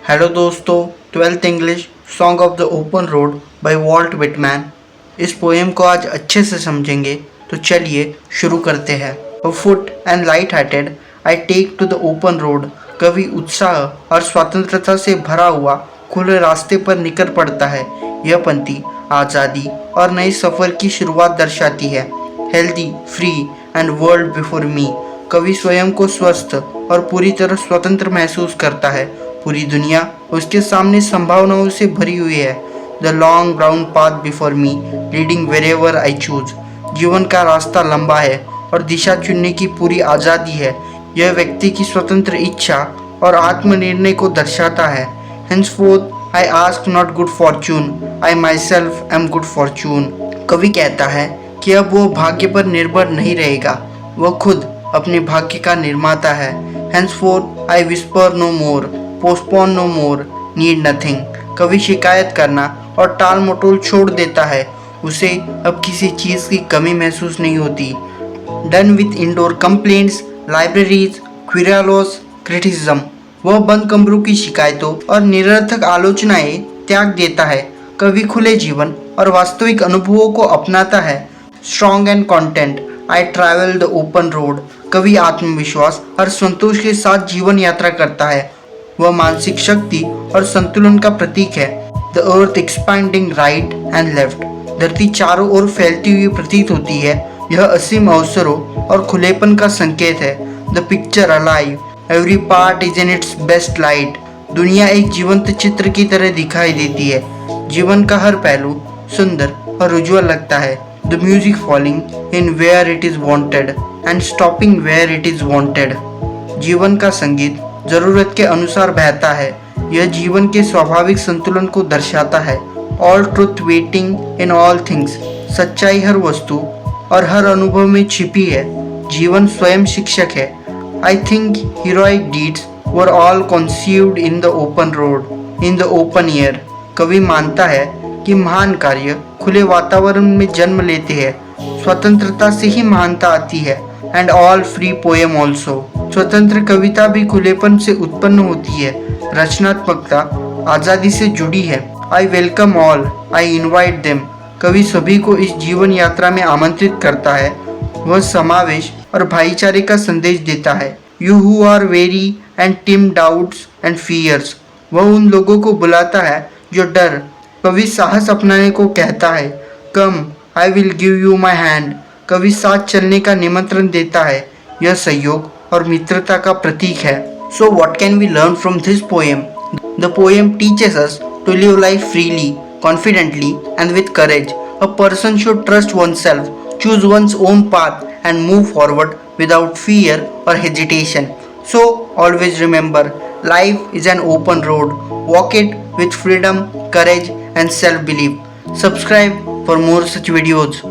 Hello दोस्तों, 12th English song of the open road by Walt Whitman. इस poem को आज अच्छे से समझेंगे, तो चलिए शुरू करते हैं। Afoot and light hearted I take to the open road. कवि उत्साह और स्वतंत्रता से भरा हुआ खुले रास्ते पर निकल पड़ता है। यह पंक्ति आज़ादी और नए सफ़र की शुरुआत दर्शाती है। Healthy, free and world before me. कवि स्वयं को स्वस्थ और पूरी तरह स्वतंत्र महसूस करता है। पूरी दुनिया उसके सामने संभावनाओं से भरी हुई है। The long brown path before me leading wherever I choose. जीवन का रास्ता लंबा है और दिशा चुनने की पूरी आज़ादी है। यह व्यक्ति की स्वतंत्र इच्छा और आत्मनिर्णय को दर्शाता है। Henceforth I ask not good fortune, I myself am good fortune. कवि कहता है कि अब वो भाग्य पर निर्भर नहीं रहेगा, वह खुद अपने भाग्य का निर्माता है। Henceforth I whisper no more, postpone no more, need nothing. कभी शिकायत करना और टाल मटोल छोड़ देता है। उसे अब किसी चीज़ की कमी महसूस नहीं होती। Done with indoor complaints, libraries, querulous, criticism. वह बंद कमरों की शिकायतों और निरर्थक आलोचनाएं त्याग देता है। कभी खुले जीवन और वास्तविक अनुभवों को अपनाता है। Strong and content I travel the open road. कभी आत्मविश्वास और संतोष के साथ जीवन यात्रा करता है। वह मानसिक शक्ति और संतुलन का प्रतीक है। The earth expanding right and left. धरती चारों ओर फैलती हुई प्रतीत होती है। यह असीम अवसरों और खुलेपन का संकेत है। The picture alive, every part is in its best light. दुनिया एक जीवंत चित्र की तरह दिखाई देती है। जीवन का हर पहलू सुंदर और उज्ज्वल लगता है। The music falling in where it is wanted and stopping where it is wanted. जीवन का संगीत जरूरत के अनुसार बहता है। यह जीवन के स्वाभाविक संतुलन को दर्शाता है। All truth waiting in all things. सच्चाई हर वस्तु और हर अनुभव में छिपी है। जीवन स्वयं शिक्षक है। I think heroic deeds were all conceived in the open road, in the open air. कवि मानता है कि महान कार्य खुले वातावरण में जन्म लेते हैं। स्वतंत्रता से ही महानता आती है। And all free poem also. स्वतंत्र कविता भी खुलेपन से उत्पन्न होती है। रचनात्मकता आज़ादी से जुड़ी है। I welcome all, I invite them. कवि सभी को इस जीवन यात्रा में आमंत्रित करता है। वह समावेश और भाईचारे का संदेश देता है। You who are very and Tim doubts and fears. वह उन लोगों को बुलाता है जो डर। कवि साहस अपनाने को कहता है। Come, I will give you my hand. कवि साथ चलने का निमंत्रण देता है। यह सहयोग और मित्रता का प्रतीक है। So what can we learn from this poem? The poem teaches us to live life freely, confidently and with courage. A person should trust oneself, choose one's own path and move forward without fear or hesitation. So always remember, life is an open road. Walk it with freedom, courage and self-belief. Subscribe for more such videos.